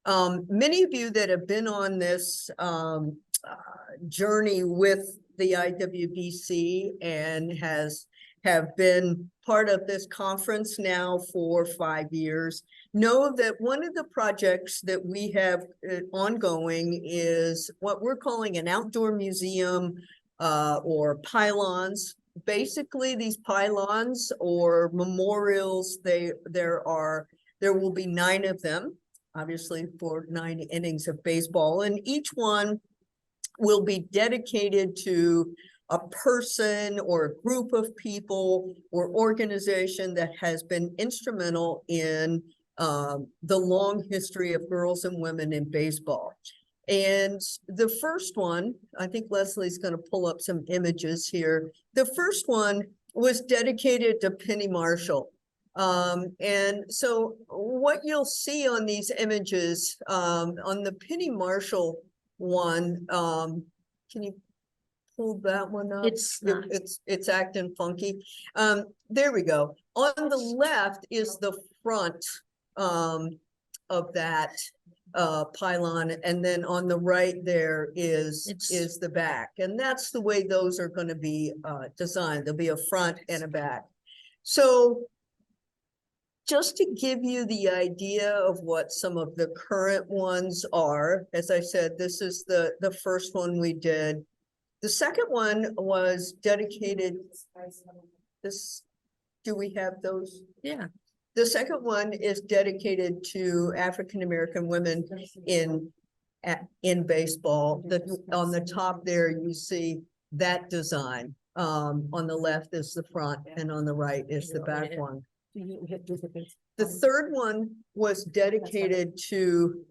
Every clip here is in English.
Many of you that have been on this journey with the IWBC and have been part of this conference now for 5 years know that one of the projects that we have ongoing is what we're calling an outdoor museum or pylons. Basically, these pylons or memorials, there will be 9 of them, obviously for 9 innings of baseball, and each one will be dedicated to a person or a group of people or organization that has been instrumental in the long history of girls and women in baseball. And the first one, I think Leslie's going to pull up some images here. The first one was dedicated to Penny Marshall. And so what you'll see on these images, on the Penny Marshall one, can you pull that one up? It's acting funky. There we go. On the left is the front of that pylon, and then on the right there is the back, and that's the way those are going to be designed. There'll be a front and a back. So just to give you the idea of what some of the current ones are, as I said, this is the first one we did. The second one was dedicated. Do we have those? Yeah. The second one is dedicated to African-American women in baseball. On the top there, you see that design. On the left is the front, and on the right is the back one. The third one was dedicated to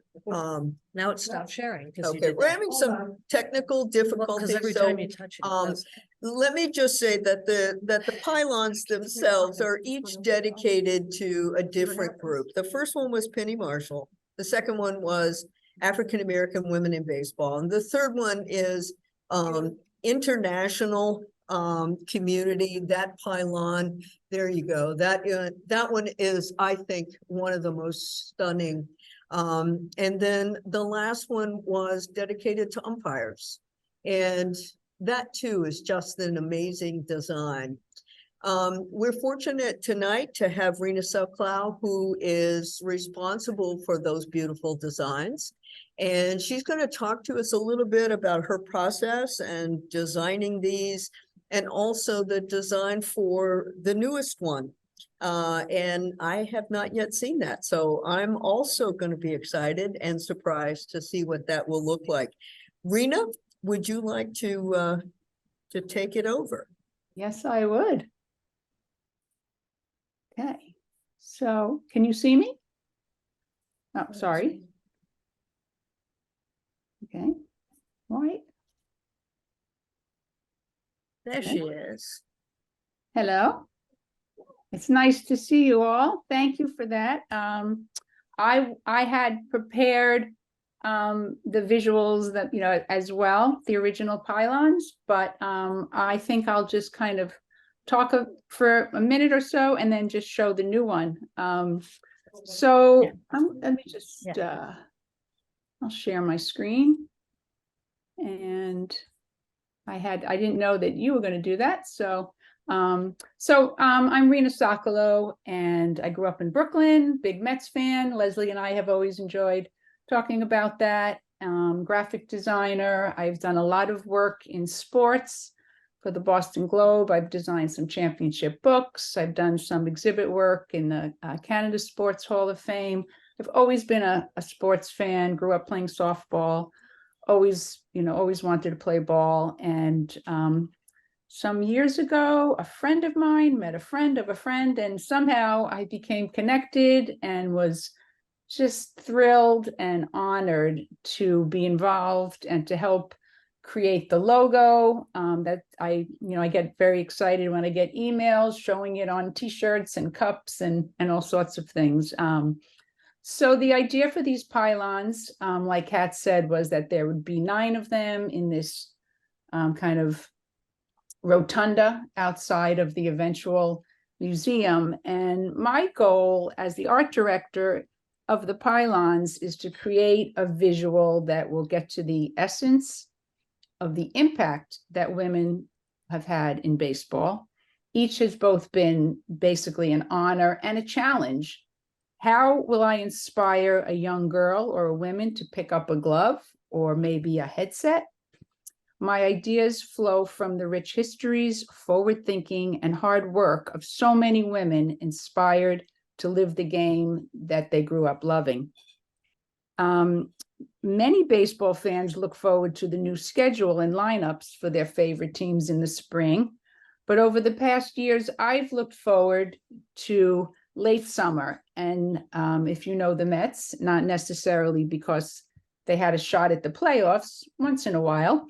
now it stopped sharing. Okay, we're having some technical difficulties. Every time you touch it, let me just say that the pylons themselves are each dedicated to a different group. The first one was Penny Marshall. The second one was African-American women in baseball. And the third one is international community. That pylon, there you go. That one is, I think, one of the most stunning. And then the last one was dedicated to umpires. And that too is just an amazing design. We're fortunate tonight to have Rena Selklau, who is responsible for those beautiful designs. And she's going to talk to us a little bit about her process and designing these, and also the design for the newest one. And I have not yet seen that. So I'm also going to be excited and surprised to see what that will look like. Rena, would you like to take it over? Yes, I would. Okay, so can you see me? Oh, sorry. Okay, all right. There she is. Hello. It's nice to see you all. Thank you for that. I had prepared the visuals that, as well, the original pylons, but I think I'll just kind of talk for a minute or so and then just show the new one. Let me just, I'll share my screen. And I didn't know that you were going to do that. So I'm Rena Sokolow, and I grew up in Brooklyn, big Mets fan. Leslie and I have always enjoyed talking about that. Graphic designer. I've done a lot of work in sports for the Boston Globe. I've designed some championship books. I've done some exhibit work in the Canada Sports Hall of Fame. I've always been a sports fan, grew up playing softball, always wanted to play ball. And some years ago, a friend of mine met a friend of a friend, and somehow I became connected and was just thrilled and honored to be involved and to help create the logo. That I get very excited when I get emails showing it on t-shirts and cups and all sorts of things. So the idea for these pylons, like Kat said, was that there would be 9 of them in this kind of rotunda outside of the eventual museum. And my goal as the art director of the pylons is to create a visual that will get to the essence of the impact that women have had in baseball. Each has both been basically an honor and a challenge. How will I inspire a young girl or a woman to pick up a glove or maybe a headset? My ideas flow from the rich histories, forward thinking, and hard work of so many women inspired to live the game that they grew up loving. Many baseball fans look forward to the new schedule and lineups for their favorite teams in the spring. But over the past years, I've looked forward to late summer. And if you know the Mets, not necessarily because they had a shot at the playoffs once in a while,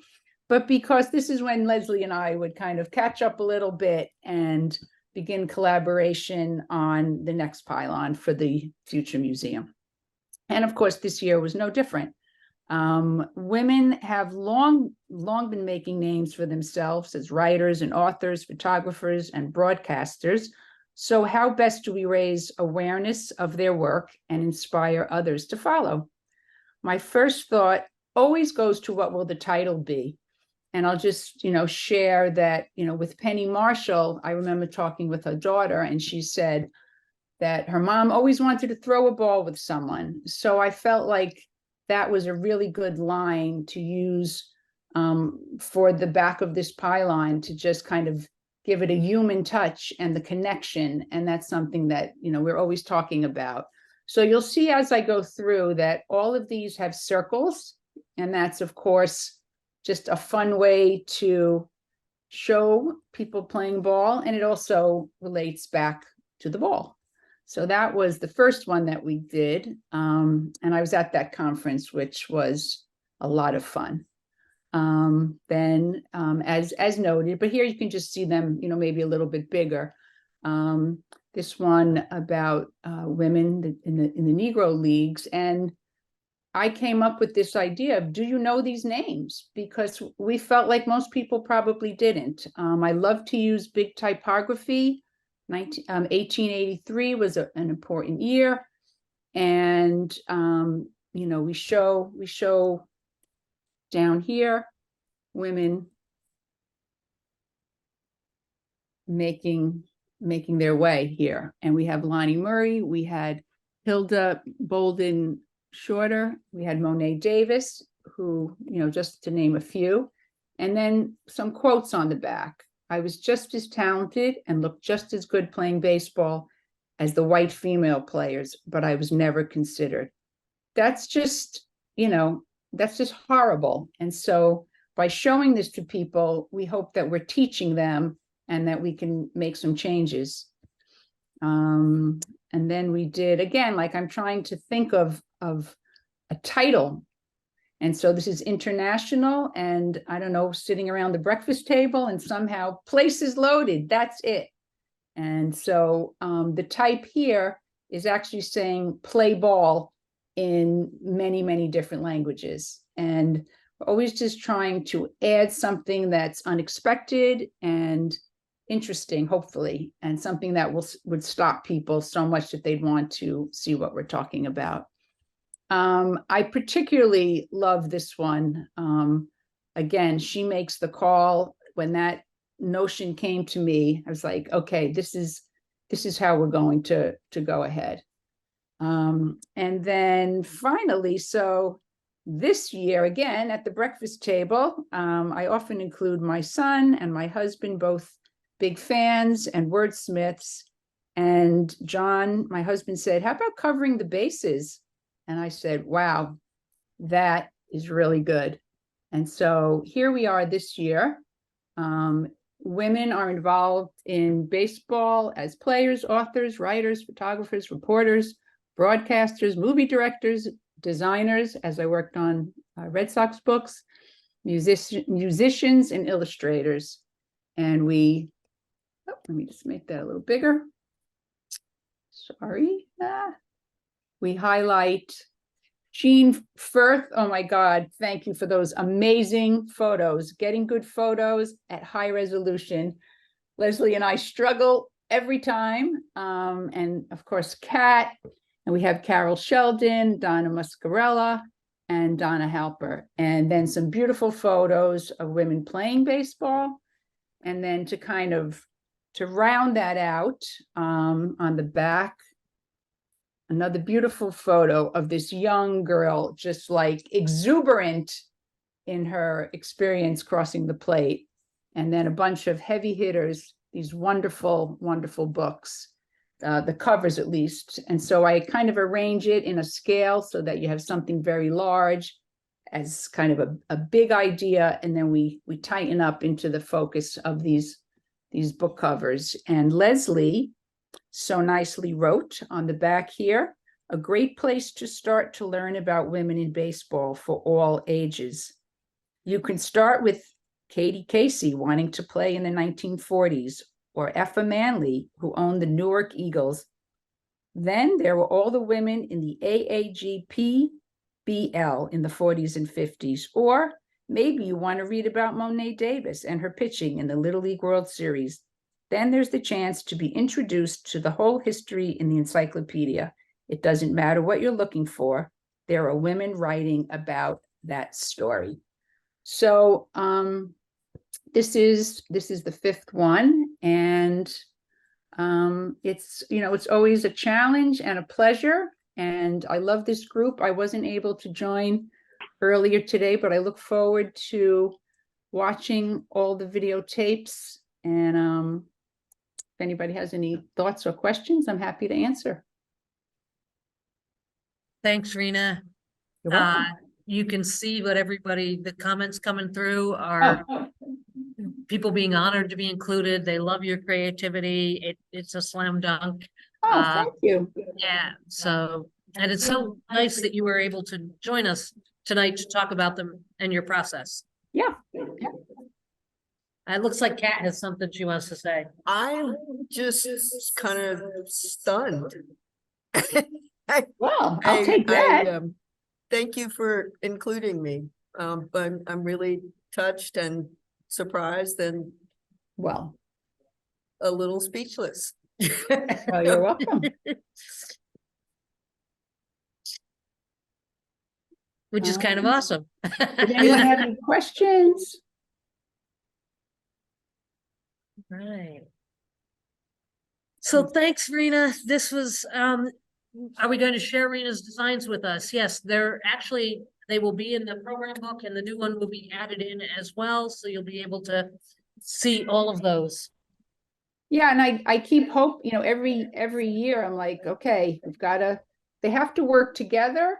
but because this is when Leslie and I would kind of catch up a little bit and begin collaboration on the next pylon for the future museum. And of course, this year was no different. Women have long been making names for themselves as writers and authors, photographers, and broadcasters. So how best do we raise awareness of their work and inspire others to follow? My first thought always goes to what will the title be? And I'll just, share that, with Penny Marshall, I remember talking with her daughter, and she said that her mom always wanted to throw a ball with someone. So I felt like that was a really good line to use for the back of this pylon, to just kind of give it a human touch and the connection. And that's something that, we're always talking about. So you'll see as I go through that all of these have circles. And that's, of course, just a fun way to show people playing ball. And it also relates back to the ball. So that was the first one that we did. And I was at that conference, which was a lot of fun. Then as noted, but here you can just see them, maybe a little bit bigger. This one about women in the Negro leagues. And I came up with this idea of, do you know these names? Because we felt like most people probably didn't. I love to use big typography. 1883 was an important year. And, we show down here, women making their way here. And we have Lonnie Murray, we had Hilda Bolden Shorter, we had Monet Davis, who, just to name a few, and then some quotes on the back. I was just as talented and looked just as good playing baseball as the white female players, but I was never considered. That's just, that's just horrible. And so by showing this to people, we hope that we're teaching them and that we can make some changes. And then we did, again, like I'm trying to think of a title. And so this is international, and I don't know, sitting around the breakfast table and somehow places loaded, that's it. And so the type here is actually saying play ball in many, many different languages. And we're always just trying to add something that's unexpected and interesting, hopefully, and something that would stop people so much that they'd want to see what we're talking about. I particularly love this one. Again, she makes the call. When that notion came to me, I was like, okay, this is how we're going to go ahead. And then finally, so this year, again, at the breakfast table, I often include my son and my husband, both big fans and wordsmiths. And John, my husband, said, how about covering the bases? And I said, wow, that is really good. And so here we are this year. Women are involved in baseball as players, authors, writers, photographers, reporters, broadcasters, movie directors, designers, as I worked on Red Sox books, musicians, and illustrators. And let me just make that a little bigger. Sorry. We highlight Jean Firth. Oh my God, thank you for those amazing photos. Getting good photos at high resolution. Leslie and I struggle every time. And of course, Kat And we have Carol Sheldon, Donna Muscarella, and Donna Halper. And then some beautiful photos of women playing baseball. And then to kind of, to round that out, on the back, another beautiful photo of this young girl, just like exuberant in her experience crossing the plate. And then a bunch of heavy hitters, these wonderful, wonderful books, the covers at least. And so I kind of arrange it in a scale so that you have something very large as kind of a big idea. And then we tighten up into the focus of these book covers. And Leslie so nicely wrote on the back here, a great place to start to learn about women in baseball for all ages. You can start with Katie Casey wanting to play in the 1940s, or Effa Manley, who owned the Newark Eagles. Then there were all the women in the AAGPBL in the 40s and 50s. Or maybe you want to read about Monet Davis and her pitching in the Little League World Series. Then there's the chance to be introduced to the whole history in the encyclopedia. It doesn't matter what you're looking for. There are women writing about that story. So this is the fifth one, and it's, you know, it's always a challenge and a pleasure, and I love this group. I wasn't able to join earlier today, but I look forward to watching all the videotapes, and if anybody has any thoughts or questions, I'm happy to answer. Thanks, Rena. You're welcome. You can see what everybody, the comments coming through are people being honored to be included. They love your creativity. It's a slam dunk. Thank you. Yeah. So, and it's so nice that you were able to join us tonight to talk about them and your process. Yeah. It looks like Kat has something she wants to say. I'm just kind of stunned. Well, I'll take that. Thank you for including me. But I'm really touched and surprised and Well, a little speechless. well, you're welcome. Which is kind of awesome. Does anyone have any questions? Right. So thanks, Rena. This was, are we going to share Rena's designs with us? Yes, they will be in the program book, and the new one will be added in as well. So you'll be able to see all of those. Yeah, and I keep hope, you know, every year I'm like, okay, they have to work together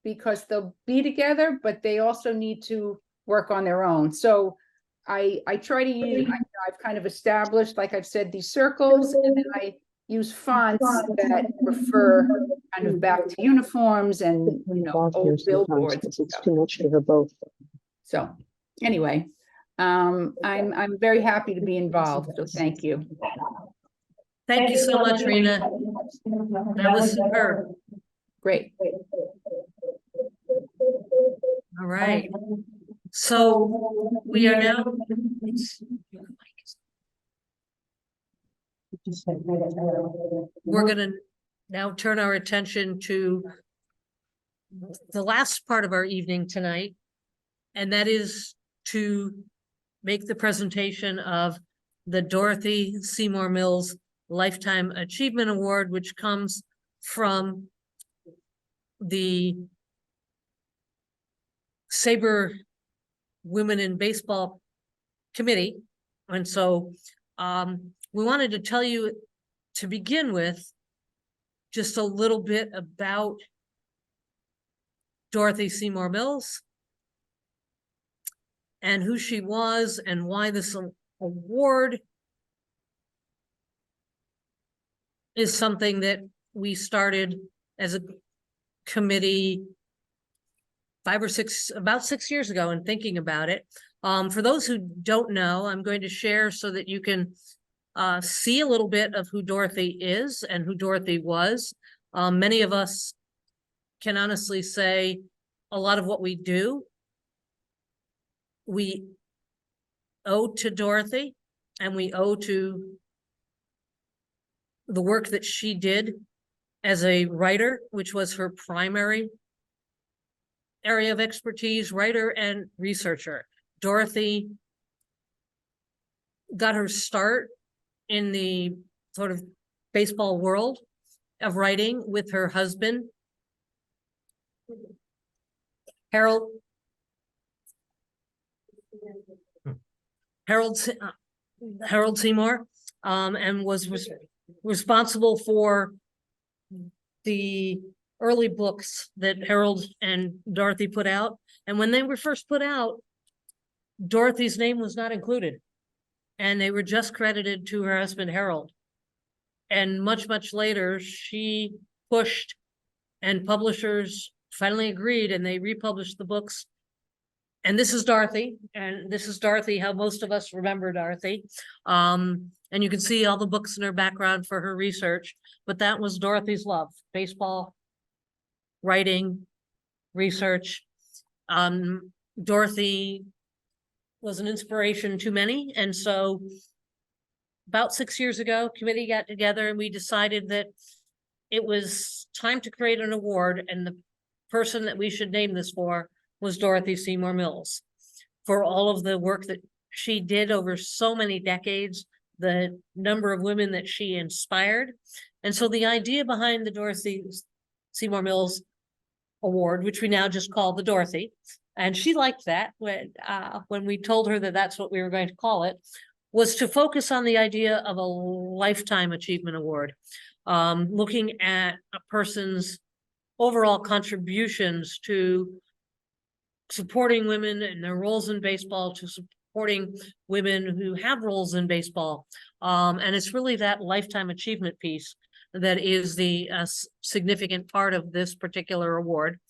because they'll be together, but they also need to work on their own. So I try to use, I've kind of established, like I've said, these circles, and then I use fonts that refer kind of back to uniforms and, you know, old billboards. It's too much for her both. So anyway, I'm very happy to be involved. So thank you. Thank you so much, Rena. That was superb. Great. All right. So we are now. We're going to now turn our attention to the last part of our evening tonight, and that is to make the presentation of the Dorothy Seymour Mills Lifetime Achievement Award, which comes from the SABR Women in Baseball Committee. And so we wanted to tell you to begin with just a little bit about Dorothy Seymour Mills and who she was and why this award is something that we started as a committee about 6 years ago, and thinking about it. For those who don't know, I'm going to share so that you can see a little bit of who Dorothy is and who Dorothy was. Many of us can honestly say a lot of what we do, we owe to Dorothy, and we owe to the work that she did as a writer, which was her primary area of expertise, writer and researcher. Dorothy got her start in the sort of baseball world of writing with her husband, Harold Seymour, and was responsible for the early books that Harold and Dorothy put out. And when they were first put out, Dorothy's name was not included, and they were just credited to her husband, Harold. And much, much later, she pushed, and publishers finally agreed, and they republished the books. And this is Dorothy, and this is Dorothy, how most of us remember Dorothy. And you can see all the books in her background for her research, but that was Dorothy's love: baseball, writing, research. Dorothy was an inspiration to many, and so about 6 years ago, committee got together and we decided that it was time to create an award, and the person that we should name this for was Dorothy Seymour Mills, for all of the work that she did over so many decades, the number of women that she inspired. And so the idea behind the Dorothy Seymour Mills Award, which we now just call the Dorothy, and she liked that when we told her that that's what we were going to call it, was to focus on the idea of a lifetime achievement award, looking at a person's overall contributions to supporting women and their roles in baseball, to supporting women who have roles in baseball. And it's really that lifetime achievement piece that is the significant part of this particular award.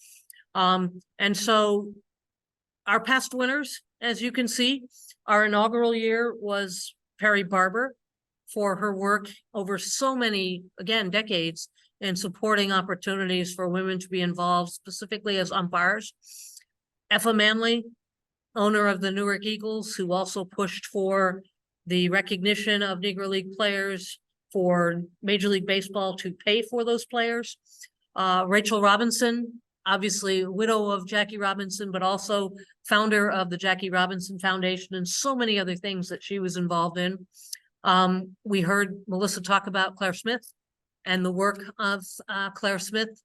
And so our past winners, as you can see, our inaugural year was Perry Barber, for her work over so many, again, decades, in supporting opportunities for women to be involved, specifically as umpires. Effa Manley, owner of the Newark Eagles, who also pushed for the recognition of Negro League players, for Major League Baseball to pay for those players. Rachel Robinson, obviously widow of Jackie Robinson, but also founder of the Jackie Robinson Foundation, and so many other things that she was involved in. We heard Melissa talk about Claire Smith and the work of Claire Smith.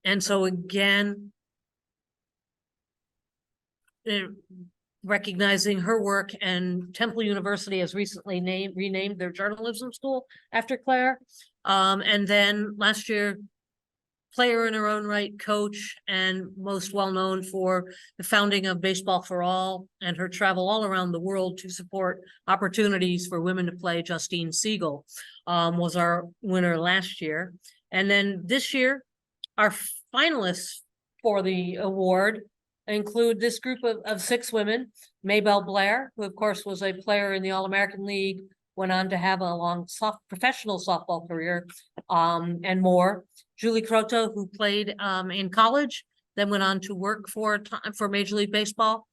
And so again, recognizing her work, and Temple University has recently renamed their journalism school after Claire. And then last year, player in her own right, coach, and most well known for the founding of Baseball for All and her travel all around the world to support opportunities for women to play, Justine Siegel, was our winner last year. And then this year, our finalists for the award include this group of 6 women: Maybelle Blair, who of course was a player in the All-American League, went on to have a long professional softball career, and more. Julie Croteau, who played in college, then went on to work for Major League Baseball.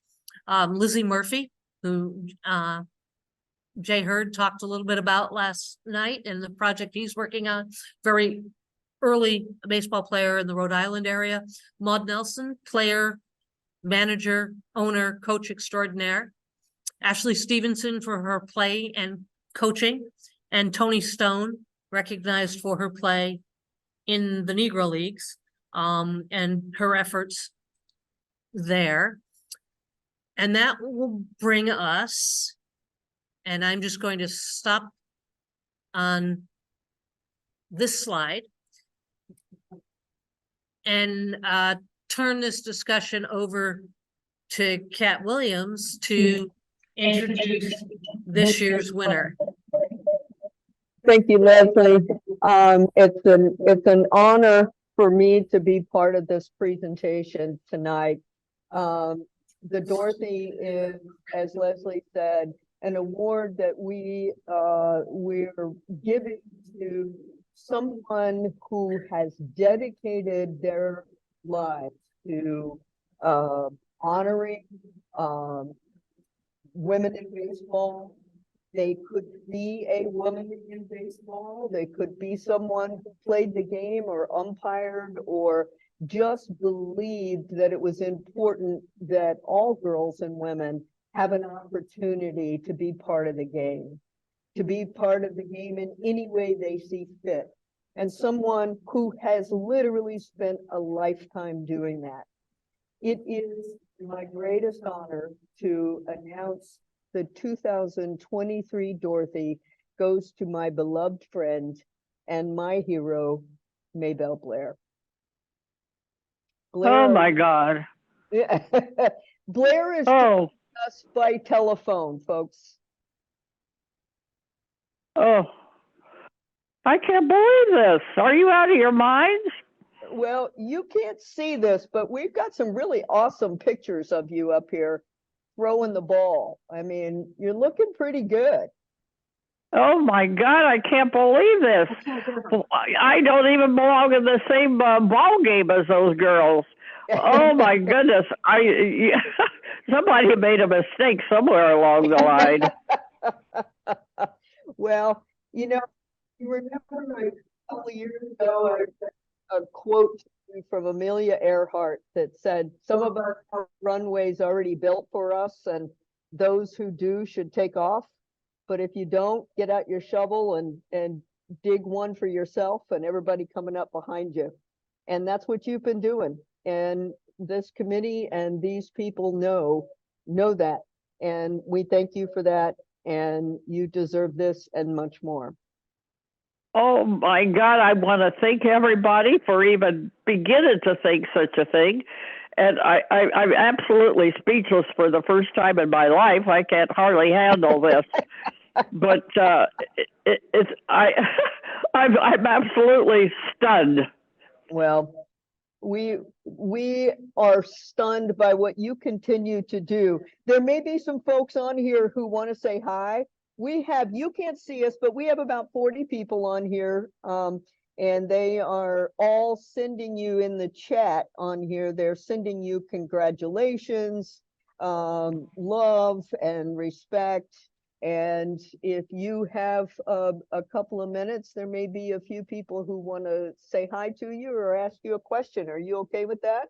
Lizzie Murphy, who Jay Hurd talked a little bit about last night, and the project he's working on, very early baseball player in the Rhode Island area. Maud Nelson, player, manager, owner, coach extraordinaire. Ashley Stevenson for her play and coaching, and Toni Stone, recognized for her play in the Negro Leagues, and her efforts there. And that will bring us, and I'm just going to stop on this slide and turn this discussion over to Kat Williams to introduce this year's winner. Thank you, Leslie. It's an honor for me to be part of this presentation tonight. The Dorothy is, as Leslie said, an award that we're giving to someone who has dedicated their lives to honoring women in baseball, They could be a woman in baseball. They could be someone who played the game or umpired or just believed that it was important that all girls and women have an opportunity to be part of the game, to be part of the game in any way they see fit. And someone who has literally spent a lifetime doing that. It is my greatest honor to announce the 2023 Dorothy goes to my beloved friend and my hero, Maybelle Blair. Oh my God. Blair is Oh, us by telephone, folks. oh. I can't believe this. Are you out of your minds? Well, you can't see this, but we've got some really awesome pictures of you up here throwing the ball. I mean, you're looking pretty good. Oh my God, I can't believe this. I don't even belong in the same ball game as those girls. Oh my goodness. Somebody made a mistake somewhere along the line. Well, you know, you remember a couple of years ago, I read a quote from Amelia Earhart that said, some of us have runways already built for us, and those who do should take off. But if you don't, get out your shovel and dig one for yourself and everybody coming up behind you. And that's what you've been doing. And this committee and these people know that. And we thank you for that. And you deserve this and much more. Oh my God, I want to thank everybody for even beginning to think such a thing. And I'm absolutely speechless for the first time in my life. I can't hardly handle this. But I'm absolutely stunned. Well, we are stunned by what you continue to do. There may be some folks on here who want to say hi. You can't see us, but we have about 40 people on here, and they are all sending you in the chat on here. They're sending you congratulations, love and respect. And if you have a couple of minutes, there may be a few people who want to say hi to you or ask you a question. Are you okay with that?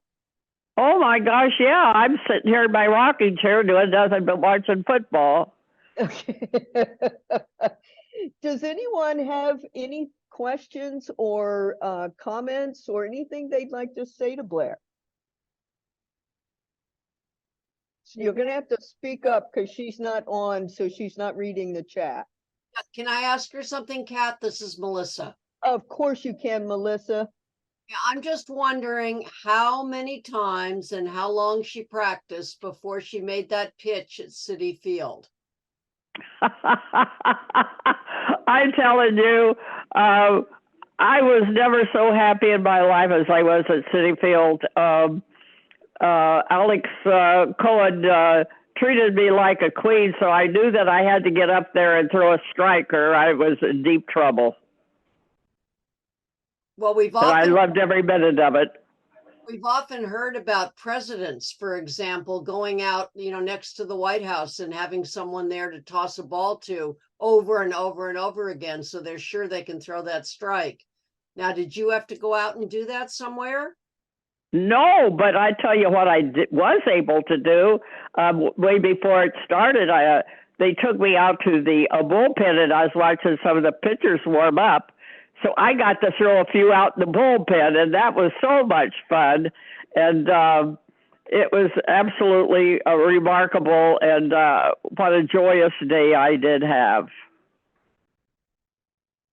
Oh my gosh, yeah. I'm sitting here in my rocking chair doing nothing but watching football. Okay. Does anyone have any questions or comments or anything they'd like to say to Blair? You're going to have to speak up because she's not on, so she's not reading the chat. Can I ask her something, Kat? This is Melissa. Of course you can, Melissa. Yeah, I'm just wondering how many times and how long she practiced before she made that pitch at Citi Field. I'm telling you, I was never so happy in my life as I was at Citi Field. Alex Cohen treated me like a queen, so I knew that I had to get up there and throw a strike or I was in deep trouble. Well, I loved every minute of it. We've often heard about presidents, for example, going out, next to the White House and having someone there to toss a ball to over and over and over again, so they're sure they can throw that strike. Now, did you have to go out and do that somewhere? No, but I tell you what was able to do way before it started. They took me out to the bullpen and I was watching some of the pitchers warm up. So I got to throw a few out in the bullpen, and that was so much fun. And it was absolutely remarkable, and what a joyous day I did have.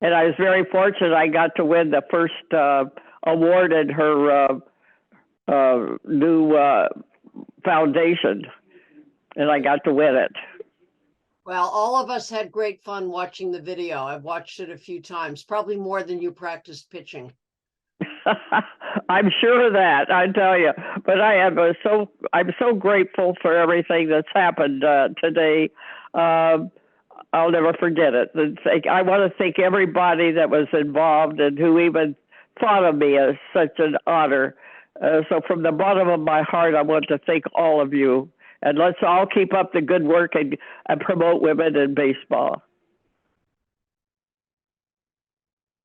And I was very fortunate I got to win the first award in her new foundation, and I got to win it. Well, all of us had great fun watching the video. I've watched it a few times, probably more than you practiced pitching. I'm sure of that, I tell you. But I'm so grateful for everything that's happened today. I'll never forget it. I want to thank everybody that was involved and who even thought of me as such an honor. So from the bottom of my heart, I want to thank all of you And let's all keep up the good work and promote women in baseball.